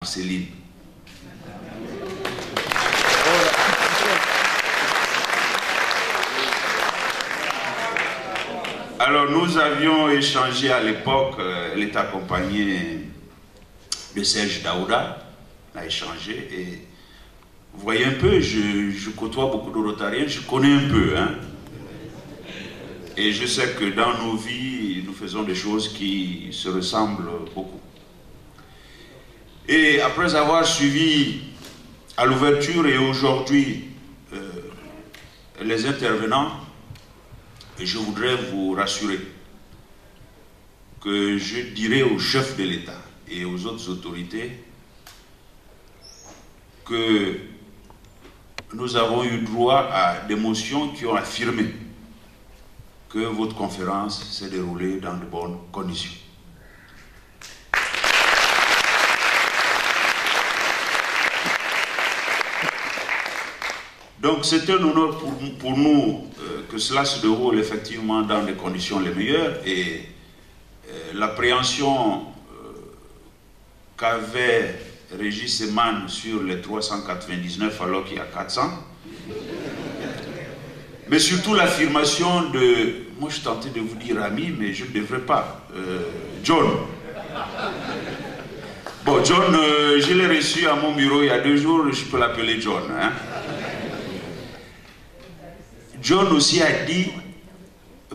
Céline. Alors nous avions échangé à l'époque, elle est accompagnée de Serge Daouda, on a échangé et vous voyez un peu, je côtoie beaucoup de Rotariens, je connais un peu, hein. Et je sais que dans nos vies, nous faisons des choses qui se ressemblent beaucoup. Et après avoir suivi à l'ouverture et aujourd'hui les intervenants, je voudrais vous rassurer que je dirai au chef de l'État et aux autres autorités que nous avons eu droit à des motions qui ont affirmé que votre conférence s'est déroulée dans de bonnes conditions. Donc c'est un honneur pour nous que cela se déroule effectivement dans des conditions les meilleures et l'appréhension qu'avait Régis Seman sur les 399 alors qu'il y a 400, mais surtout l'affirmation de, moi je tentais de vous dire ami, mais je ne devrais pas, John. Bon, John, je l'ai reçu à mon bureau il y a 2 jours, je peux l'appeler John, hein. John aussi a dit,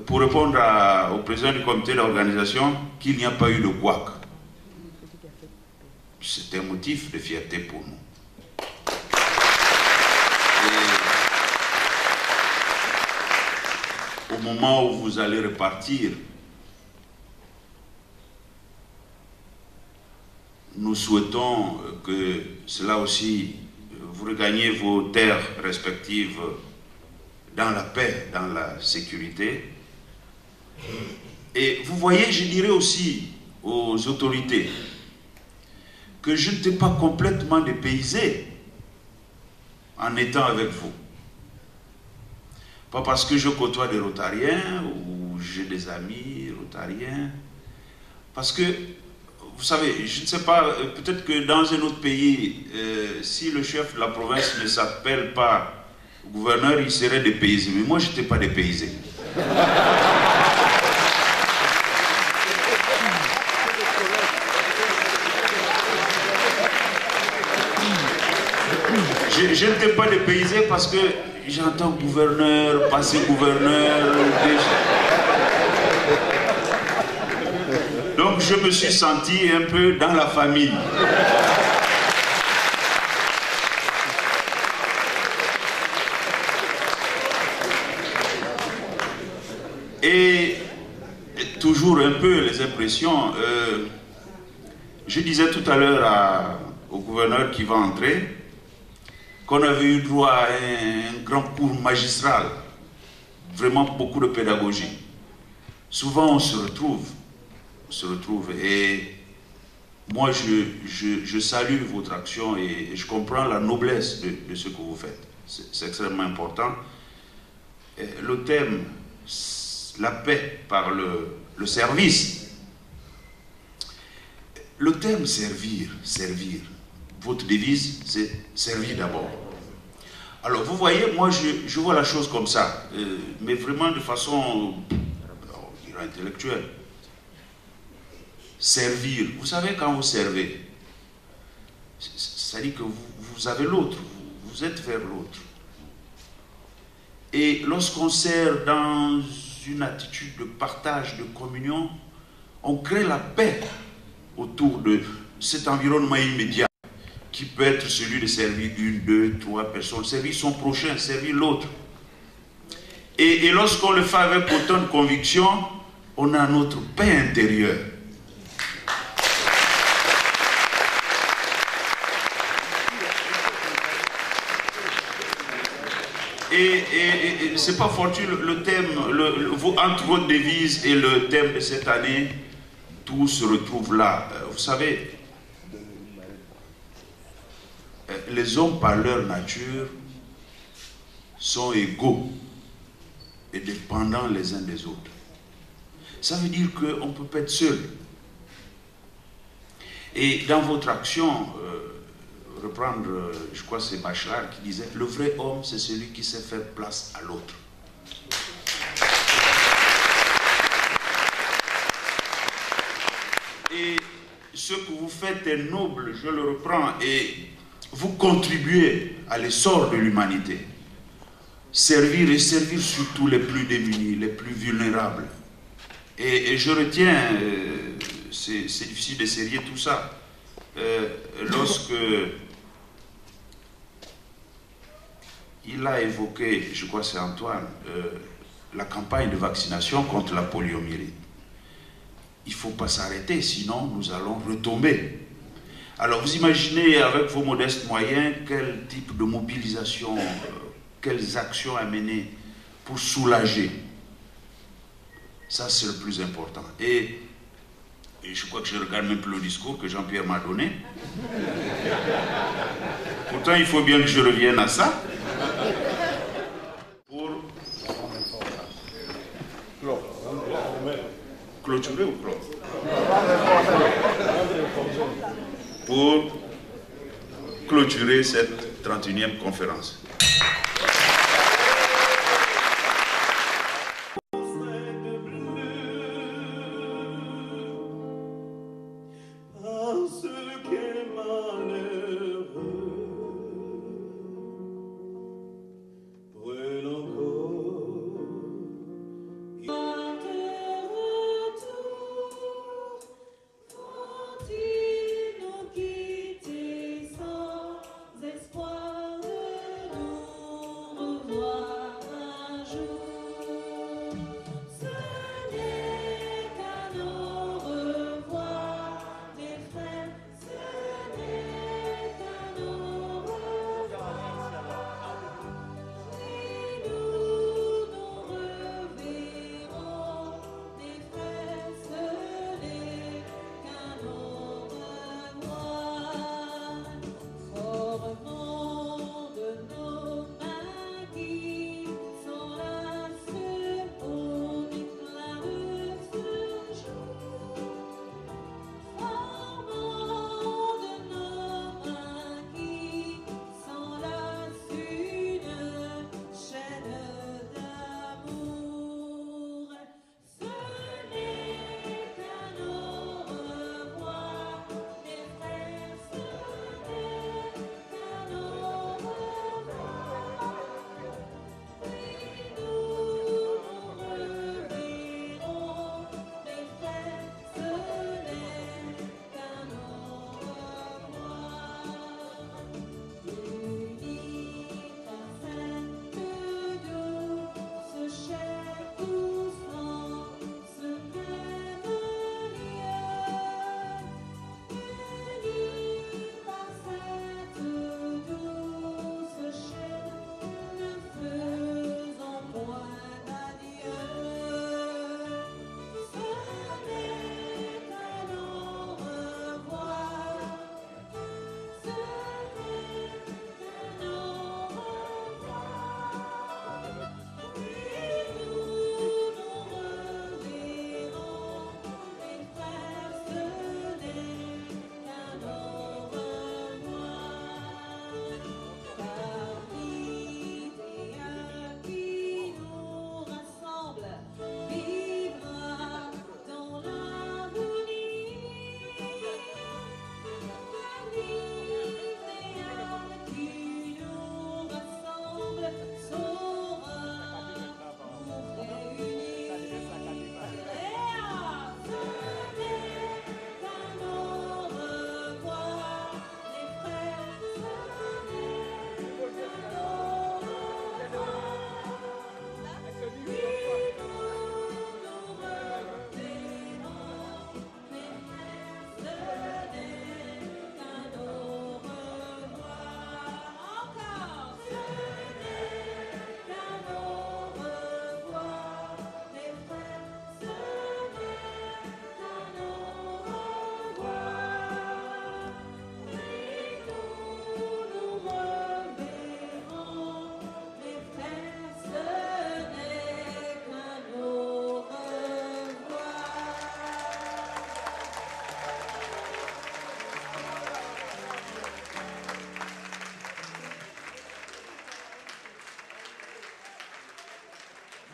pour répondre au président du comité d'organisation, qu'il n'y a pas eu de couac. C'est un motif de fierté pour nous. Et au moment où vous allez repartir, nous souhaitons que cela aussi, vous regagnez vos terres respectives dans la paix, dans la sécurité. Et vous voyez, je dirais aussi aux autorités que je n'étais pas complètement dépaysé en étant avec vous. Pas parce que je côtoie des Rotariens ou j'ai des amis Rotariens, parce que, vous savez, je ne sais pas, peut-être que dans un autre pays, si le chef de la province ne s'appelle pas gouverneur, il serait dépaysé. Mais moi, je n'étais pas dépaysé. Je n'étais pas dépaysé parce que j'entends gouverneur, passer gouverneur. Donc, je me suis senti un peu dans la famille. Et toujours un peu les impressions. Je disais tout à l'heure au gouverneur qui va entrer qu'on avait eu droit à un grand cours magistral, vraiment beaucoup de pédagogie. Souvent on se retrouve et moi je salue votre action et je comprends la noblesse de ce que vous faites. C'est extrêmement important. Le thème, la paix par le service. Le thème servir. Votre devise, c'est servir d'abord. Alors, vous voyez, moi, je vois la chose comme ça, mais vraiment de façon, on dirait intellectuelle. Servir. Vous savez, quand vous servez, ça dit que vous avez l'autre, vous êtes vers l'autre. Et lorsqu'on sert dans une attitude de partage, de communion, on crée la paix autour de cet environnement immédiat qui peut être celui de servir 1, 2, 3 personnes, servir son prochain, servir l'autre. Et lorsqu'on le fait avec autant de conviction, on a notre paix intérieure. Et c'est pas fortuit, le thème, entre votre devise et le thème de cette année, tout se retrouve là. Vous savez, les hommes par leur nature sont égaux et dépendants les uns des autres. Ça veut dire qu'on ne peut pas être seul. Et dans votre action, reprendre, je crois que c'est Bachelard qui disait, le vrai homme, c'est celui qui sait faire place à l'autre. Et ce que vous faites est noble, je le reprends, et vous contribuez à l'essor de l'humanité. Servir et servir surtout les plus démunis, les plus vulnérables. Et je retiens, c'est difficile d'essayer tout ça, lorsque il a évoqué, je crois que c'est Antoine, la campagne de vaccination contre la poliomyélite. Il ne faut pas s'arrêter, sinon nous allons retomber. Alors vous imaginez avec vos modestes moyens quel type de mobilisation, quelles actions à mener pour soulager. Ça c'est le plus important. Et je crois que je regarde même plus le discours que Jean-Pierre m'a donné. Pourtant il faut bien que je revienne à ça. Pour clôturer ou clore? Pour clôturer cette 31e conférence.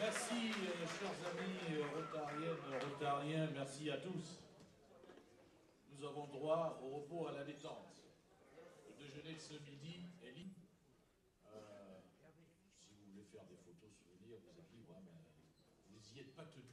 Merci, chers amis rotariennes, rotariens, merci à tous. Nous avons droit au repos, à la détente. Le déjeuner de ce midi est libre. Si vous voulez faire des photos souvenirs, vous êtes libre, hein, mais vous n'y êtes pas tenus.